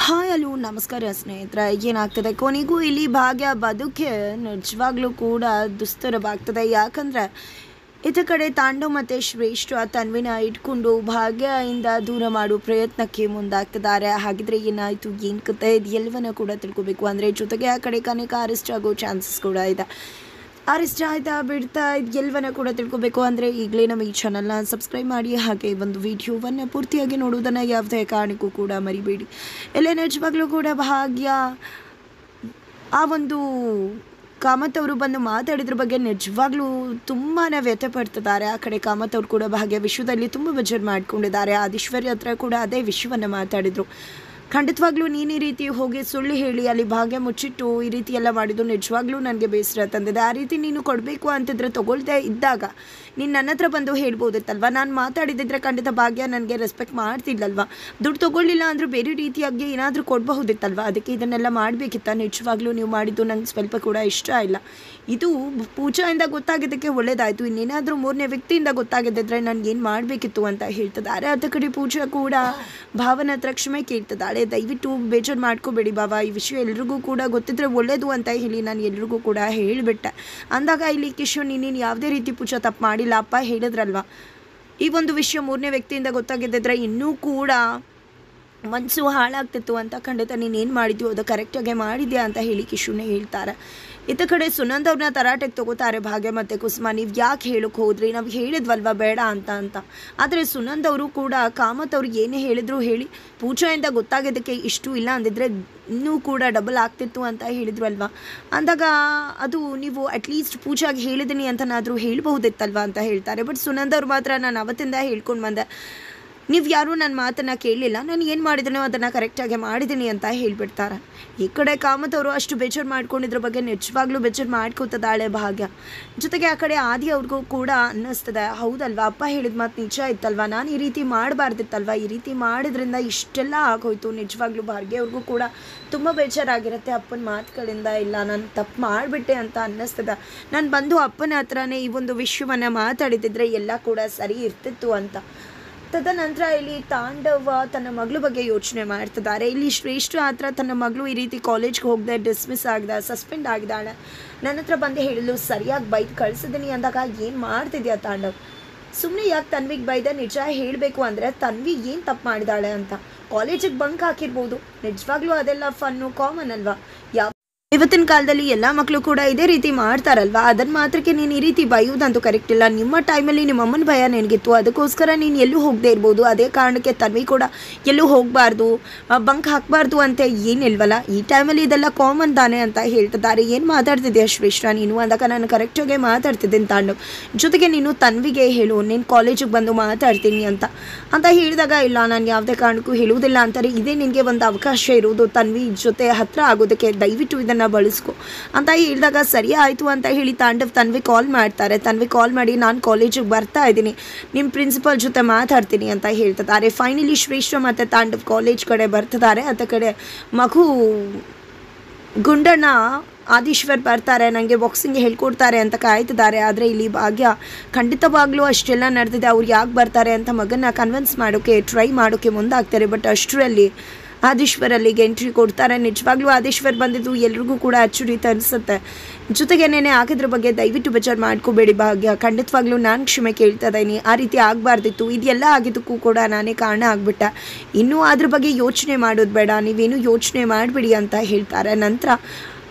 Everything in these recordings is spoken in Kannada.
ಹಾಯ್ ಹಲೋ ನಮಸ್ಕಾರ ಸ್ನೇಹಿತರೆ. ಏನಾಗ್ತದೆ ಕೊನೆಗೂ ಇಲ್ಲಿ ಭಾಗ್ಯ ಬದುಕೆ ನಿಜವಾಗ್ಲೂ ಕೂಡ ದುಸ್ತರವಾಗ್ತದೆ. ಯಾಕಂದರೆ ಇತ ಕಡೆ ತಾಂಡವ್ ಮತ್ತು ಶ್ರೇಷ್ಠ ತನ್ವಿನ ಇಟ್ಕೊಂಡು ಭಾಗ್ಯದಿಂದ ದೂರ ಮಾಡೋ ಪ್ರಯತ್ನಕ್ಕೆ ಮುಂದಾಗ್ತಿದ್ದಾರೆ. ಹಾಗಿದ್ರೆ ಏನಾಯಿತು, ಏನು ಕತೆ, ಇದು ಎಲ್ಲವನ್ನ ಕೂಡ ತಿಳ್ಕೊಬೇಕು. ಅಂದರೆ ಜೊತೆಗೆ ಆ ಕಡೆ ಕನಕ ಅರೆಸ್ಟ್ ಆಗೋ ಚಾನ್ಸಸ್ ಕೂಡ ಇದೆ. ಅರೆಸ್ಟ್ ಆಯ್ತಾ ಬಿಡ್ತಾ ಇದು ಎಲ್ಲವನ್ನ ಕೂಡ ತಿಳ್ಕೊಬೇಕು ಅಂದರೆ ಈಗಲೇ ನಮ್ಮ ಈ ಚಾನಲ್ನ ಸಬ್ಸ್ಕ್ರೈಬ್ ಮಾಡಿ, ಹಾಗೆ ಒಂದು ವಿಡಿಯೋವನ್ನು ಪೂರ್ತಿಯಾಗಿ ನೋಡೋದನ್ನು ಯಾವುದೇ ಕಾರಣಕ್ಕೂ ಕೂಡ ಮರಿಬೇಡಿ. ಎಲ್ಲ ನಿಜವಾಗ್ಲೂ ಕೂಡ ಭಾಗ್ಯ ಆ ಒಂದು ಕಾಮತ್ ಅವರು ಬಂದು ಮಾತಾಡಿದ್ರ ಬಗ್ಗೆ ನಿಜವಾಗ್ಲೂ ತುಂಬಾ ವ್ಯಥೆ ಪಡ್ತಿದ್ದಾರೆ. ಆ ಕಡೆ ಕಾಮತ್ ಅವರು ಕೂಡ ಭಾಗ್ಯ ವಿಷಯದಲ್ಲಿ ತುಂಬ ಬೇಜಾರು ಮಾಡ್ಕೊಂಡಿದ್ದಾರೆ. ಆದಿಶ್ವರಿ ಹತ್ರ ಕೂಡ ಅದೇ ವಿಷಯವನ್ನು ಮಾತಾಡಿದರು. ಖಂಡಿತವಾಗ್ಲೂ ನೀನು ಈ ರೀತಿ ಹೋಗಿ ಸುಳ್ಳು ಹೇಳಿ ಅಲ್ಲಿ ಭಾಗ್ಯ ಮುಚ್ಚಿಟ್ಟು ಈ ರೀತಿ ಎಲ್ಲ ಮಾಡಿದ್ದು ನಿಜವಾಗ್ಲೂ ನನಗೆ ಬೇಸರ ತಂದಿದೆ. ಆ ರೀತಿ ನೀನು ಕೊಡಬೇಕು ಅಂತಿದ್ರೆ ತೊಗೊಳ್ದೇ ಇದ್ದಾಗ ನೀನು ನನ್ನ ಹತ್ರ ಬಂದು ಹೇಳ್ಬೋದಿತ್ತಲ್ವ. ನಾನು ಮಾತಾಡಿದ್ದಿದ್ರೆ ಖಂಡಿತ ಭಾಗ್ಯ ನನಗೆ ರೆಸ್ಪೆಕ್ಟ್ ಮಾಡ್ತಿಲ್ಲಲ್ವ. ದುಡ್ಡು ತೊಗೊಳ್ಳಿಲ್ಲ ಅಂದರೂ ಬೇರೆ ರೀತಿಯಾಗಿ ಏನಾದರೂ ಕೊಡಬಹುದಿತ್ತಲ್ವ. ಅದಕ್ಕೆ ಇದನ್ನೆಲ್ಲ ಮಾಡಬೇಕಿತ್ತ. ನಿಜವಾಗ್ಲೂ ನೀವು ಮಾಡಿದ್ದು ನಂಗೆ ಸ್ವಲ್ಪ ಕೂಡ ಇಷ್ಟ ಇಲ್ಲ. ಇದು ಪೂಜಾಯಿಂದ ಗೊತ್ತಾಗಿದ್ದಕ್ಕೆ ಒಳ್ಳೇದಾಯಿತು. ಇನ್ನೇನಾದರೂ ಮೂರನೇ ವ್ಯಕ್ತಿಯಿಂದ ಗೊತ್ತಾಗಿದ್ದಿದ್ರೆ ನನಗೇನು ಮಾಡಬೇಕಿತ್ತು ಅಂತ ಹೇಳ್ತಿದ್ದಾರೆ. ಅದ ಕಡೆ ಪೂಜಾ ಕೂಡ ಭಾವನ ಹತ್ರ ಕ್ಷಮೆ ಕೇಳ್ತಿದ್ದಾಳೆ. ದಯವಿಟ್ಟು ಬೇಜಾರು ಮಾಡ್ಕೋಬೇಡಿ ಬಾಬಾ, ಈ ವಿಷಯ ಎಲ್ರಿಗೂ ಕೂಡ ಗೊತ್ತಿದ್ರೆ ಒಳ್ಳೇದು ಅಂತ ಹೇಳಿ ನಾನು ಎಲ್ರಿಗೂ ಕೂಡ ಹೇಳಿಬಿಟ್ಟೆ. ಅಂದಾಗ ಇಲ್ಲಿ ಕಿಶೋರ್ ನೀನೇನು ಯಾವುದೇ ರೀತಿ ಪೂಜಾ ತಪ್ಪು ಮಾಡಿಲ್ಲ, ಅಪ್ಪ ಹೇಳಿದ್ರಲ್ವ. ಈ ಒಂದು ವಿಷಯ ಮೂರನೇ ವ್ಯಕ್ತಿಯಿಂದ ಗೊತ್ತಾಗಿದ್ದಿದ್ರೆ ಇನ್ನೂ ಕೂಡ ಮನಸ್ಸು ಹಾಳಾಗ್ತಿತ್ತು ಅಂತ. ಖಂಡಿತ ನೀನೇನು ಮಾಡಿದ್ಯೋ ಅದು ಕರೆಕ್ಟಾಗೆ ಮಾಡಿದ್ಯಾ ಅಂತ ಹೇಳಿ ಕಿಶೋರ್ನೇ ಹೇಳ್ತಾರೆ. ಇತ್ತ ಕಡೆ ಸುನಂದ್ ಅವ್ರನ್ನ ತರಾಟೆಗೆ ತಗೋತಾರೆ ಭಾಗ್ಯ ಮತ್ತು ಕುಸುಮ. ನೀವು ಯಾಕೆ ಹೇಳಕ್ಕೆ ಹೋದ್ರಿ, ನಾವು ಹೇಳಿದ್ವಲ್ವ ಬೇಡ ಅಂತ. ಆದರೆ ಸುನಂದ್ ಅವರು ಕೂಡ ಕಾಮತ್ ಅವ್ರಿಗೆ ಏನೇ ಹೇಳಿದ್ರು ಹೇಳಿ ಪೂಜಾಯಿಂದ ಗೊತ್ತಾಗೋದಕ್ಕೆ ಇಷ್ಟು ಇಲ್ಲ ಅಂದಿದ್ರೆ ಇನ್ನೂ ಕೂಡ ಡಬಲ್ ಆಗ್ತಿತ್ತು ಅಂತ ಹೇಳಿದ್ರು ಅಲ್ವಾ. ಅಂದಾಗ ಅದು ನೀವು ಅಟ್ಲೀಸ್ಟ್ ಪೂಜಾಗೆ ಹೇಳಿದ್ದೀನಿ ಅಂತನಾದರೂ ಹೇಳ್ಬಹುದಿತ್ತಲ್ವ ಅಂತ ಹೇಳ್ತಾರೆ. ಬಟ್ ಸುನಂದ್ ಅವ್ರು ಮಾತ್ರ ನಾನು ಅವತ್ತಿಂದ ಹೇಳ್ಕೊಂಡು ಬಂದೆ, ನೀವು ಯಾರೂ ನನ್ನ ಮಾತನ್ನು ಕೇಳಲಿಲ್ಲ, ನಾನು ಏನು ಮಾಡಿದನೋ ಅದನ್ನು ಕರೆಕ್ಟಾಗಿ ಮಾಡಿದ್ದೀನಿ ಅಂತ ಹೇಳಿಬಿಡ್ತಾರೆ. ಈ ಕಡೆ ಕಾಮತ್ ಅವರು ಅಷ್ಟು ಬೇಜಾರು ಮಾಡ್ಕೊಂಡಿದ್ರ ಬಗ್ಗೆ ನಿಜವಾಗ್ಲೂ ಬೇಜಾರು ಮಾಡ್ಕೋತದಾಳೆ ಭಾಗ್ಯ. ಜೊತೆಗೆ ಆ ಕಡೆ ಆದಿ ಅವ್ರಿಗೂ ಕೂಡ ಅನ್ನಿಸ್ತದೆ, ಹೌದಲ್ವ ಅಪ್ಪ ಹೇಳಿದ ಮಾತು ನಿಜ ಇತ್ತಲ್ವ, ನಾನು ಈ ರೀತಿ ಮಾಡಬಾರ್ದಿತ್ತಲ್ವ, ಈ ರೀತಿ ಮಾಡಿದ್ರಿಂದ ಇಷ್ಟೆಲ್ಲ ಆಗೋಯ್ತು. ನಿಜವಾಗ್ಲೂ ಭಾಗ್ಯ ಅವ್ರಿಗೂ ಕೂಡ ತುಂಬ ಬೇಜಾರಾಗಿರುತ್ತೆ ಅಪ್ಪನ ಮಾತುಗಳಿಂದ. ಇಲ್ಲ ನಾನು ತಪ್ಪು ಮಾಡಿಬಿಟ್ಟೆ ಅಂತ ಅನ್ನಿಸ್ತದೆ. ನಾನು ಬಂದು ಅಪ್ಪನ ಹತ್ರನೇ ಈ ಒಂದು ವಿಷಯವನ್ನು ಮಾತಾಡಿದ್ದಿದ್ರೆ ಎಲ್ಲ ಕೂಡ ಸರಿ ಇರ್ತಿತ್ತು ಅಂತ. ತದನಂತರ ಇಲ್ಲಿ ತಾಂಡವ ತನ್ನ ಮಗಳ ಬಗ್ಗೆ ಯೋಚನೆ ಮಾಡ್ತಿದ್ದಾರೆ. ಇಲ್ಲಿ ಶ್ರೇಷ್ಠ ಹತ್ರ ತನ್ನ ಮಗಳು ಈ ರೀತಿ ಕಾಲೇಜ್ಗೆ ಹೋಗದೆ ಡಿಸ್ಮಿಸ್ ಆಗಿದೆ, ಸಸ್ಪೆಂಡ್ ಆಗಿದ್ದಾಳೆ, ನನ್ನ ಹತ್ರ ಬಂದು ಹೇಳಲು ಸರಿಯಾಗಿ ಬೈದು ಕಳಿಸಿದ್ದೀನಿ ಅಂದಾಗ ಏನು ಮಾಡ್ತಿದ್ಯಾ ತಾಂಡವ್, ಸುಮ್ಮನೆ ಯಾಕೆ ತನ್ವಿಗೆ ಬೈದೆ, ನಿಜ ಹೇಳಬೇಕು ಅಂದರೆ ತನ್ವಿ ಏನು ತಪ್ಪು ಮಾಡಿದಾಳೆ ಅಂತ. ಕಾಲೇಜಿಗೆ ಬಂಕ್ ಹಾಕಿರ್ಬೋದು, ನಿಜವಾಗ್ಲೂ ಅದೆಲ್ಲ ಫನ್ನು ಕಾಮನ್ ಅಲ್ವಾ. ಇವತ್ತಿನ ಕಾಲದಲ್ಲಿ ಎಲ್ಲ ಮಕ್ಕಳು ಕೂಡ ಇದೇ ರೀತಿ ಮಾಡ್ತಾರಲ್ವ. ಅದನ್ನು ಮಾತ್ರಕ್ಕೆ ನೀನು ಈ ರೀತಿ ಬೈಯೋದಂತೂ ಕರೆಕ್ಟ್ ಇಲ್ಲ. ನಿಮ್ಮ ಟೈಮಲ್ಲಿ ನಿಮ್ಮ ಅಮ್ಮನ ಭಯ ನಿನಗಿತ್ತು, ಅದಕ್ಕೋಸ್ಕರ ನೀನು ಎಲ್ಲೂ ಹೋಗದೆ ಇರ್ಬೋದು. ಅದೇ ಕಾರಣಕ್ಕೆ ತನ್ವಿ ಕೂಡ ಎಲ್ಲೂ ಹೋಗಬಾರ್ದು, ಬಂಕ್ ಹಾಕಬಾರ್ದು ಅಂತ ಏನಿಲ್ವಲ್ಲ. ಈ ಟೈಮಲ್ಲಿ ಇದೆಲ್ಲ ಕಾಮನ್ ತಾನೆ ಅಂತ ಹೇಳ್ತಿದ್ದಾರೆ. ಏನು ಮಾತಾಡ್ತಿದ್ಯಾ ಶ್ರೇಷ್ಠ ನೀನು ಅಂದಾಗ ನಾನು ಕರೆಕ್ಟಾಗೆ ಮಾತಾಡ್ತಿದ್ದೀನಿ ತಾಂಡವ್. ಜೊತೆಗೆ ನೀನು ತನ್ವಿಗೆ ಹೇಳು ನೀನು ಕಾಲೇಜಿಗೆ ಬಂದು ಮಾತಾಡ್ತೀನಿ ಅಂತ ಹೇಳಿದಾಗ ಇಲ್ಲ ನಾನು ಯಾವುದೇ ಕಾರಣಕ್ಕೂ ಹೇಳುವುದಿಲ್ಲ ಅಂತಾರೆ. ಇದೇ ನಿನಗೆ ಒಂದು ಅವಕಾಶ ಇರುವುದು ತನ್ವಿ ಜೊತೆ ಹತ್ತಿರ ಆಗೋದಕ್ಕೆ, ದಯವಿಟ್ಟು ಇದನ್ನು ಬಳಸ್ಕೊ ಅಂತ ಹೇಳಿದಾಗ ಸರಿ ಆಯಿತು ಅಂತ ಹೇಳಿ ತಾಂಡವ್ ತನ್ವಿ ಕಾಲ್ ಮಾಡ್ತಾರೆ. ತನ್ವಿ ಕಾಲ್ ಮಾಡಿ ನಾನು ಕಾಲೇಜಿಗೆ ಬರ್ತಾ ಇದ್ದೀನಿ, ನಿಮ್ಮ ಪ್ರಿನ್ಸಿಪಲ್ ಜೊತೆ ಮಾತಾಡ್ತೀನಿ ಅಂತ ಹೇಳ್ತಿದ್ದಾರೆ. ಫೈನಲಿ ಶ್ರೇಷ್ಠ ಮತ್ತು ತಾಂಡವ್ ಕಾಲೇಜ್ ಕಡೆ ಬರ್ತಿದ್ದಾರೆ. ಅದ ಕಡೆ ಮಗು ಗುಂಡಣ್ಣ ಆದೀಶ್ವರ್ ಬರ್ತಾರೆ, ನನಗೆ ಬಾಕ್ಸಿಂಗ್ ಹೇಳ್ಕೊಡ್ತಾರೆ ಅಂತ ಕಾಯ್ತಿದ್ದಾರೆ. ಆದರೆ ಇಲ್ಲಿ ಭಾಗ್ಯ ಖಂಡಿತವಾಗ್ಲೂ ಅಷ್ಟೆಲ್ಲ ನಡೆದಿದೆ, ಅವ್ರು ಯಾಕೆ ಬರ್ತಾರೆ ಅಂತ ಮಗನ ಕನ್ವಿನ್ಸ್ ಮಾಡೋಕ್ಕೆ ಟ್ರೈ ಮಾಡೋಕ್ಕೆ ಮುಂದಾಗ್ತಾರೆ. ಬಟ್ ಅಷ್ಟರಲ್ಲಿ ಆದೀಶ್ವರ್ ಅಲ್ಲಿಗೆ ಎಂಟ್ರಿ ಕೊಡ್ತಾರೆ. ನಿಜವಾಗ್ಲೂ ಆದೀಶ್ವರ್ ಬಂದಿದ್ದು ಎಲ್ರಿಗೂ ಕೂಡ ಅಚ್ಚುರಿತ ಅನಿಸುತ್ತೆ. ಜೊತೆಗೆ ನೆನೆ ಆಗಿದ್ರ ಬಗ್ಗೆ ದಯವಿಟ್ಟು ಬೇಜಾರು ಮಾಡ್ಕೋಬೇಡಿ ಭಾಗ್ಯ, ಖಂಡಿತವಾಗ್ಲೂ ನಾನು ಕ್ಷಮೆ ಕೇಳ್ತಾ ಇದ್ದೀನಿ, ಆ ರೀತಿ ಆಗಬಾರ್ದಿತ್ತು, ಇದೆಲ್ಲ ಆಗಿದ್ದಕ್ಕೂ ಕೂಡ ನಾನೇ ಕಾರಣ ಆಗಿಬಿಟ್ಟೆ, ಇನ್ನೂ ಅದ್ರ ಬಗ್ಗೆ ಯೋಚನೆ ಮಾಡೋದು ಬೇಡ, ನೀವೇನು ಯೋಚನೆ ಮಾಡಿಬಿಡಿ ಅಂತ ಹೇಳ್ತಾರೆ. ನಂತರ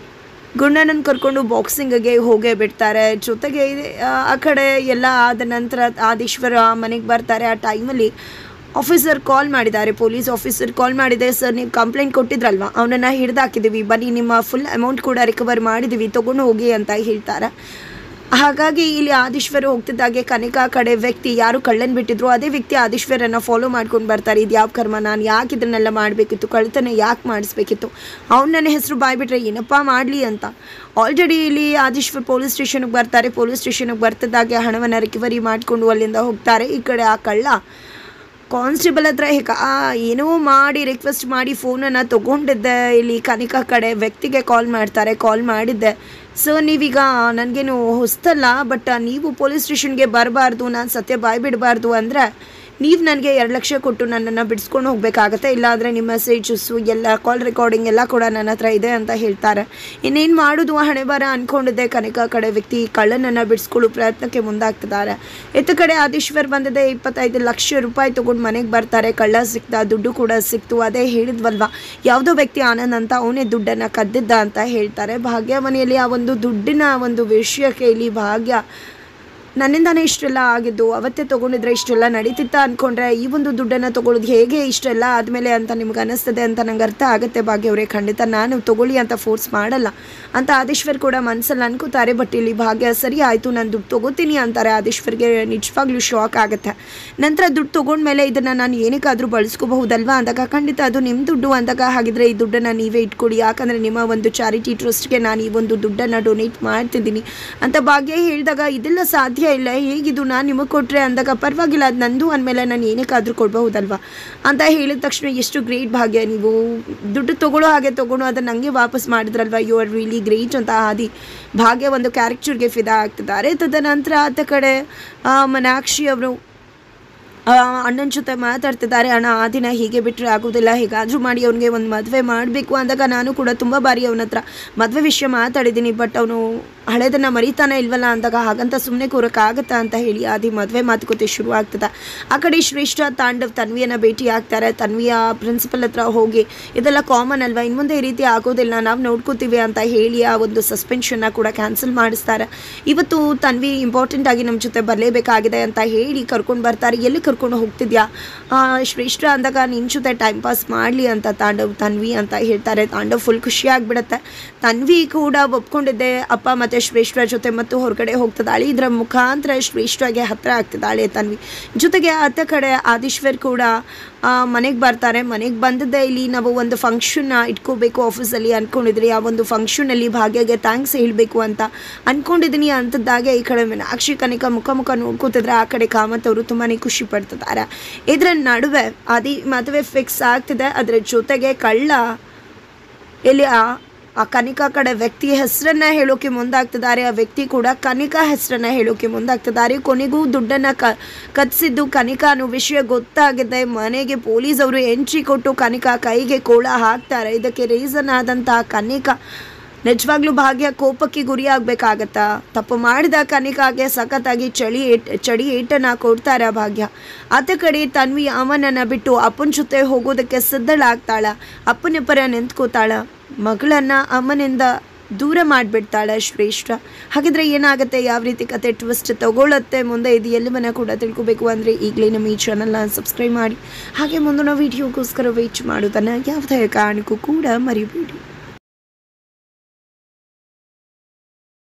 ಗುಂಡಣ್ಣನ ಕರ್ಕೊಂಡು ಬಾಕ್ಸಿಂಗಿಗೆ ಹೋಗೇ ಬಿಡ್ತಾರೆ. ಜೊತೆಗೆ ಆ ಕಡೆ ಎಲ್ಲ ಆದ ನಂತರ ಆದೀಶ್ವರ ಮನೆಗೆ ಬರ್ತಾರೆ. ಆ ಟೈಮಲ್ಲಿ ಆಫೀಸರ್ ಕಾಲ್ ಮಾಡಿದ್ದಾರೆ, ಪೊಲೀಸ್ ಆಫೀಸರ್ ಕಾಲ್ ಮಾಡಿದೆ. ಸರ್ ನೀವು ಕಂಪ್ಲೇಂಟ್ ಕೊಟ್ಟಿದ್ರಲ್ವ, ಅವನನ್ನು ಹಿಡಿದಾಕಿದ್ದೀವಿ, ಬನ್ನಿ ನಿಮ್ಮ ಫುಲ್ ಅಮೌಂಟ್ ಕೂಡ ರಿಕವರ್ ಮಾಡಿದ್ದೀವಿ, ತೊಗೊಂಡು ಹೋಗಿ ಅಂತ ಹೇಳ್ತಾರೆ. ಹಾಗಾಗಿ ಇಲ್ಲಿ ಆದೀಶ್ವರ ಹೋಗ್ತಿದ್ದಾಗೆ ಕನಿಕಾ ಕಡೆ ವ್ಯಕ್ತಿ ಯಾರು ಕಳ್ಳನ್ ಬಿಟ್ಟಿದ್ರು ಅದೇ ವ್ಯಕ್ತಿ ಆದೀಶ್ವರನ್ನು ಫಾಲೋ ಮಾಡ್ಕೊಂಡು ಬರ್ತಾರೆ. ಇದು ಯಾವ ಕರ್ಮ, ನಾನು ಯಾಕೆ ಇದನ್ನೆಲ್ಲ ಮಾಡಬೇಕಿತ್ತು, ಕಳ್ತನ ಯಾಕೆ ಮಾಡಿಸ್ಬೇಕಿತ್ತು, ಅವ್ನು ನನ್ನ ಹೆಸರು ಬಾಯ್ಬಿಟ್ರೆ ಏನಪ್ಪ ಮಾಡಲಿ ಅಂತ. ಆಲ್ರೆಡಿ ಇಲ್ಲಿ ಆದೀಶ್ವರ್ ಪೊಲೀಸ್ ಸ್ಟೇಷನ್ಗೆ ಬರ್ತಾರೆ. ಪೊಲೀಸ್ ಸ್ಟೇಷನ್ಗೆ ಬರ್ತಿದ್ದಾಗೆ ಹಣವನ್ನು ರಿಕವರಿ ಮಾಡಿಕೊಂಡು ಅಲ್ಲಿಂದ ಹೋಗ್ತಾರೆ. ಈ ಕಡೆ ಆ ಕಳ್ಳ ಕಾನ್ಸ್ಟೇಬಲ್ ಹತ್ರ ಏನೋ ಮಾಡಿ ರಿಕ್ವೆಸ್ಟ್ ಮಾಡಿ ಫೋನನ್ನು ತೊಗೊಂಡಿದ್ದೆ. ಇಲ್ಲಿ ಕನಿಕಾ ಕಡೆ ವ್ಯಕ್ತಿಗೆ ಕಾಲ್ ಮಾಡ್ತಾರೆ. ಕಾಲ್ ಮಾಡಿದ್ದೆ, ಸರ್ ನೀವೀಗ ನನಗೇನು ಹೊಸ್ತಲ್ಲ, ಬಟ್ ನೀವು ಪೊಲೀಸ್ ಸ್ಟೇಷನ್ಗೆ ಬರಬಾರ್ದು, ನಾನು ಸತ್ಯ ಬಾಯ್ ಬಿಡಬಾರ್ದು ಅಂದರೆ ನೀವು ನನಗೆ 2 ಲಕ್ಷ ಕೊಟ್ಟು ನನ್ನನ್ನು ಬಿಡಿಸ್ಕೊಂಡು ಹೋಗಬೇಕಾಗತ್ತೆ, ಇಲ್ಲಾಂದರೆ ನಿಮ್ಮ ಮೆಸೇಜಸ್ಸು ಎಲ್ಲ ಕಾಲ್ ರೆಕಾರ್ಡಿಂಗ್ ಎಲ್ಲ ಕೂಡ ನನ್ನ ಹತ್ರ ಇದೆ ಅಂತ ಹೇಳ್ತಾರೆ. ಇನ್ನೇನು ಮಾಡೋದು ಹಣೆ ಬರ ಅಂದ್ಕೊಂಡಿದ್ದೆ. ಕನಿಕಾ ಕಡೆ ವ್ಯಕ್ತಿ ಕಳ್ಳನನ್ನು ಬಿಡಿಸ್ಕೊಳ್ಳೋ ಪ್ರಯತ್ನಕ್ಕೆ ಮುಂದಾಗ್ತಿದ್ದಾರೆ. ಇತ್ತ ಕಡೆ ಆದೀಶ್ವರ್ ಬಂದಿದೆ, 25 ಲಕ್ಷ ರೂಪಾಯಿ ತೊಗೊಂಡು ಮನೆಗೆ ಬರ್ತಾರೆ. ಕಳ್ಳ ಸಿಕ್ತ, ದುಡ್ಡು ಕೂಡ ಸಿಕ್ತು. ಅದೇ ಹೇಳಿದ್ವಲ್ವ, ಯಾವುದೋ ವ್ಯಕ್ತಿ ಆನಂದ್ ಅಂತ ಅವನೇ ದುಡ್ಡನ್ನು ಕದ್ದಿದ್ದ ಅಂತ ಹೇಳ್ತಾರೆ. ಭಾಗ್ಯ ಮನೆಯಲ್ಲಿ ಆ ಒಂದು ದುಡ್ಡಿನ ಒಂದು ವಿಷಯಕ್ಕೆ ಇಲ್ಲಿ ಭಾಗ್ಯ ನನ್ನಿಂದಾನೇ ಇಷ್ಟೆಲ್ಲ ಆಗಿದ್ದು, ಅವತ್ತೇ ತೊಗೊಂಡಿದ್ರೆ ಇಷ್ಟೆಲ್ಲ ನಡೀತಿತ್ತ ಅಂದ್ಕೊಂಡ್ರೆ ಈ ಒಂದು ದುಡ್ಡನ್ನು ತೊಗೊಳ್ಳೋದು ಹೇಗೆ ಇಷ್ಟೆಲ್ಲ ಆದಮೇಲೆ ಅಂತ ನಿಮ್ಗೆ ಅನ್ನಿಸ್ತದೆ ಅಂತ ನಂಗೆ ಅರ್ಥ ಆಗುತ್ತೆ ಭಾಗ್ಯವರೇ. ಖಂಡಿತ ನಾನು ತೊಗೊಳ್ಳಿ ಅಂತ ಫೋರ್ಸ್ ಮಾಡಲ್ಲ ಅಂತ ಆದೀಶ್ವರ್ ಕೂಡ ಮನಸ್ಸಲ್ಲಿ ಅನ್ಕೋತಾರೆ. ಬಟ್ ಇಲ್ಲಿ ಭಾಗ್ಯ ಸರಿ ಆಯಿತು ನಾನು ದುಡ್ಡು ತೊಗೋತೀನಿ ಅಂತಾರೆ. ಆದೀಶ್ವರ್ಗೆ ನಿಜವಾಗ್ಲೂ ಶಾಕ್ ಆಗುತ್ತೆ. ನಂತರ ದುಡ್ಡು ತೊಗೊಂಡ್ಮೇಲೆ ಇದನ್ನು ನಾನು ಏನಕ್ಕಾದರೂ ಬಳಸ್ಕೋಬಹುದಲ್ವಾ ಅಂದಾಗ, ಖಂಡಿತ ಅದು ನಿಮ್ಮ ದುಡ್ಡು ಅಂದಾಗ, ಹಾಗಿದ್ರೆ ಈ ದುಡ್ಡನ್ನು ನೀವೇ ಇಟ್ಕೊಡಿ, ಯಾಕಂದರೆ ನಿಮ್ಮ ಒಂದು ಚಾರಿಟಿ ಟ್ರಸ್ಟ್ಗೆ ನಾನು ಈ ಒಂದು ದುಡ್ಡನ್ನು ಡೊನೇಟ್ ಮಾಡ್ತಿದ್ದೀನಿ ಅಂತ ಭಾಗ್ಯ ಹೇಳಿದಾಗ, ಇದೆಲ್ಲ ಸಾಧ್ಯ ಇಲ್ಲ, ಹೇಗಿದು ನಾನು ನಿಮಗೆ ಕೊಟ್ಟರೆ ಅಂದಾಗ, ಪರವಾಗಿಲ್ಲ ಅದು ನಂದು ಅಂದಮೇಲೆ ನಾನು ಏನಕ್ಕಾದರೂ ಕೊಡಬಹುದಲ್ವಾ ಅಂತ ಹೇಳಿದ ತಕ್ಷಣ, ಎಷ್ಟು ಗ್ರೇಟ್ ಭಾಗ್ಯ, ನೀವು ದುಡ್ಡು ತೊಗೊಳ್ಳೋ ಹಾಗೆ ತೊಗೊಂಡು ಅದನ್ನು ನನಗೆ ವಾಪಸ್ ಮಾಡಿದ್ರಲ್ವ, ಯು ಆರ್ ರಿಯಲಿ ಗ್ರೇಟ್ ಅಂತ ಆದಿ ಭಾಗ್ಯ ಒಂದು ಕ್ಯಾರೆಕ್ಟರ್ಗೆ ಫಿದಾ ಆಗ್ತಿದ್ದಾರೆ. ತದನಂತರ ಆತ ಕಡೆ ಮನಾಕ್ಷಿ ಅವರು ಅಣ್ಣನ ಜೊತೆ ಮಾತಾಡ್ತಿದ್ದಾರೆ. ಅಣ್ಣ ಆ ದಿನ ಹೀಗೆ ಬಿಟ್ಟರೆ ಆಗೋದಿಲ್ಲ, ಹೇಗಾದರೂ ಮಾಡಿ ಅವನಿಗೆ ಒಂದು ಮದುವೆ ಮಾಡಬೇಕು ಅಂದಾಗ, ನಾನು ಕೂಡ ತುಂಬ ಬಾರಿ ಅವನ ಹತ್ರ ಮದುವೆ ವಿಷಯ ಮಾತಾಡಿದ್ದೀನಿ, ಬಟ್ ಅವನು ಹಳೆದನ್ನು ಮರಿತಾನೆ ಇಲ್ವಲ್ಲ ಅಂದಾಗ, ಹಾಗಂತ ಸುಮ್ಮನೆ ಕೂರೋಕ್ಕಾಗತ್ತಾ ಅಂತ ಹೇಳಿ ಆದಿ ಮದುವೆ ಮಾತುಕತೆ ಶುರು ಆಗ್ತದೆ. ಆ ಕಡೆ ಶ್ರೇಷ್ಠ ತಾಂಡವ್ ತನ್ವಿಯನ್ನು ಭೇಟಿ ಆಗ್ತಾರೆ. ತನ್ವಿಯ ಪ್ರಿನ್ಸಿಪಲ್ ಹತ್ರ ಹೋಗಿ, ಇದೆಲ್ಲ ಕಾಮನ್ ಅಲ್ವಾ, ಇನ್ನು ಮುಂದೆ ಈ ರೀತಿ ಆಗೋದಿಲ್ಲ, ನಾವು ನೋಡ್ಕೋತೀವಿ ಅಂತ ಹೇಳಿ ಆ ಒಂದು ಸಸ್ಪೆನ್ಷನ್ನ ಕೂಡ ಕ್ಯಾನ್ಸಲ್ ಮಾಡಿಸ್ತಾರೆ. ಇವತ್ತು ತನ್ವಿ ಇಂಪಾರ್ಟೆಂಟ್ ಆಗಿ ನಮ್ಮ ಜೊತೆ ಬರಲೇಬೇಕಾಗಿದೆ ಅಂತ ಹೇಳಿ ಕರ್ಕೊಂಡು ಬರ್ತಾರೆ. ಎಲ್ಲಿ ಕರ್ಕೊಂಡು ಹೋಗ್ತಿದ್ಯಾ ಶ್ರೇಷ್ಠ ಅಂದಾಗ, ನಿನ್ನ ಜೊತೆ ಟೈಮ್ ಪಾಸ್ ಮಾಡಲಿ ಅಂತ ತನ್ವಿ ಅಂತ ಹೇಳ್ತಾರೆ. ತಾಂಡವ್ ಫುಲ್ ಖುಷಿಯಾಗಿಬಿಡುತ್ತೆ. ತನ್ವಿ ಕೂಡ ಒಪ್ಕೊಂಡಿದ್ದೆ ಅಪ್ಪ ಮತ್ತು ಶ್ರೇಷ್ಠ ಜೊತೆ ಮತ್ತು ಹೊರಗಡೆ ಹೋಗ್ತಿದ್ದಾಳೆ. ಇದರ ಮುಖಾಂತರ ಶ್ರೇಷ್ಠಗೆ ಹತ್ತಿರ ಆಗ್ತಿದ್ದಾಳೆ ತನ್ವಿ. ಜೊತೆಗೆ ಆತ ಕಡೆ ಆದೀಶ್ವರ್ ಕೂಡ ಮನೆಗೆ ಬರ್ತಾರೆ. ಮನೆಗೆ ಬಂದಿದ್ದೆ, ಇಲ್ಲಿ ನಾವು ಒಂದು ಫಂಕ್ಷನ್ನ ಇಟ್ಕೋಬೇಕು ಆಫೀಸಲ್ಲಿ ಅಂದ್ಕೊಂಡಿದ್ರಿ, ಆ ಒಂದು ಫಂಕ್ಷನಲ್ಲಿ ಭಾಗ್ಯಗೆ ಥ್ಯಾಂಕ್ಸ್ ಹೇಳಬೇಕು ಅಂತ ಅಂದ್ಕೊಂಡಿದ್ದೀನಿ ಅಂಥದ್ದಾಗೆ ಈ ಕಡೆ ಮೀನಾಕ್ಷಿ ಕನಿಕಾ ಮುಖ ನೋಡ್ಕೋತಿದ್ರೆ, ಆ ಕಡೆ ಕಾಮತ್ ಅವರು ತುಂಬಾ ಖುಷಿ ಪಡ್ತಿದ್ದಾರೆ. ಇದರ ನಡುವೆ ಆದಿ ಮದುವೆ ಫಿಕ್ಸ್ ಆಗ್ತಿದೆ. ಅದರ ಜೊತೆಗೆ ಕಳ್ಳ ಇಲ್ಲಿ ಆ ಕನಿಕಾ ಕಡೆ ವ್ಯಕ್ತಿ ಹೆಸರನ್ನ ಹೇಳೋಕೆ ಮುಂದಾಗ್ತಿದ್ದಾರೆ. ಆ ವ್ಯಕ್ತಿ ಕೂಡ ಕನಿಕಾ ಹೆಸರನ್ನ ಹೇಳೋಕೆ ಮುಂದಾಗ್ತಿದ್ದಾರೆ. ಕೊನೆಗೂ ದುಡ್ಡನ್ನು ಕದ್ಸಿದ್ದು ಕನಿಕಾ ಅನ್ನೋ ವಿಷಯ ಗೊತ್ತಾಗಿದೆ. ಮನೆಗೆ ಪೊಲೀಸ್ ಅವರು ಎಂಟ್ರಿ ಕೊಟ್ಟು ಕನಿಕಾ ಕೈಗೆ ಕೋಳ ಹಾಕ್ತಾರೆ. ಇದಕ್ಕೆ ರೀಸನ್ ಆದಂತಹ ಕನಿಕಾ ನಿಜವಾಗ್ಲೂ ಭಾಗ್ಯ ಕೋಪಕ್ಕೆ ಗುರಿಯಾಗಬೇಕಾಗತ್ತಾ? ತಪ್ಪು ಮಾಡಿದ ಕನಿಕಾಗೆ ಸಖತ್ತಾಗಿ ಚಳಿ ಏಟನ್ನು ಕೊಡ್ತಾರೆ ಭಾಗ್ಯ. ಆತ ಕಡೆ ತನ್ವಿ ಅವನನ್ನು ಬಿಟ್ಟು ಅಪ್ಪನ ಜೊತೆ ಹೋಗೋದಕ್ಕೆ ಸಿದ್ಧಳಾಗ್ತಾಳ. ಅಪ್ಪನ ಪರ ನಿಂತ್ಕೋತಾಳ. ಮಗಳನ್ನು ಅಮ್ಮನಿಂದ ದೂರ ಮಾಡಿಬಿಡ್ತಾಳೆ ಶ್ರೇಷ್ಠ. ಹಾಗಿದ್ರೆ ಏನಾಗುತ್ತೆ, ಯಾವ ರೀತಿ ಕತೆ ಟ್ವಿಸ್ಟ್ ತಗೊಳ್ಳತ್ತೆ ಮುಂದೆ, ಇದು ಎಲ್ಲವನ್ನ ಕೂಡ ತಿಳ್ಕೊಬೇಕು ಅಂದರೆ ಈಗಲೇ ನಮ್ಮ ಈ ಚಾನಲ್ನ ಸಬ್ಸ್ಕ್ರೈಬ್ ಮಾಡಿ. ಹಾಗೆ ಮುಂದಿನ ವೀಡಿಯೋಗೋಸ್ಕರ ವೇಟ್ ಮಾಡೋದನ್ನು ಯಾವುದೇ ಕಾರಣಕ್ಕೂ ಕೂಡ ಮರಿಬೇಡಿ.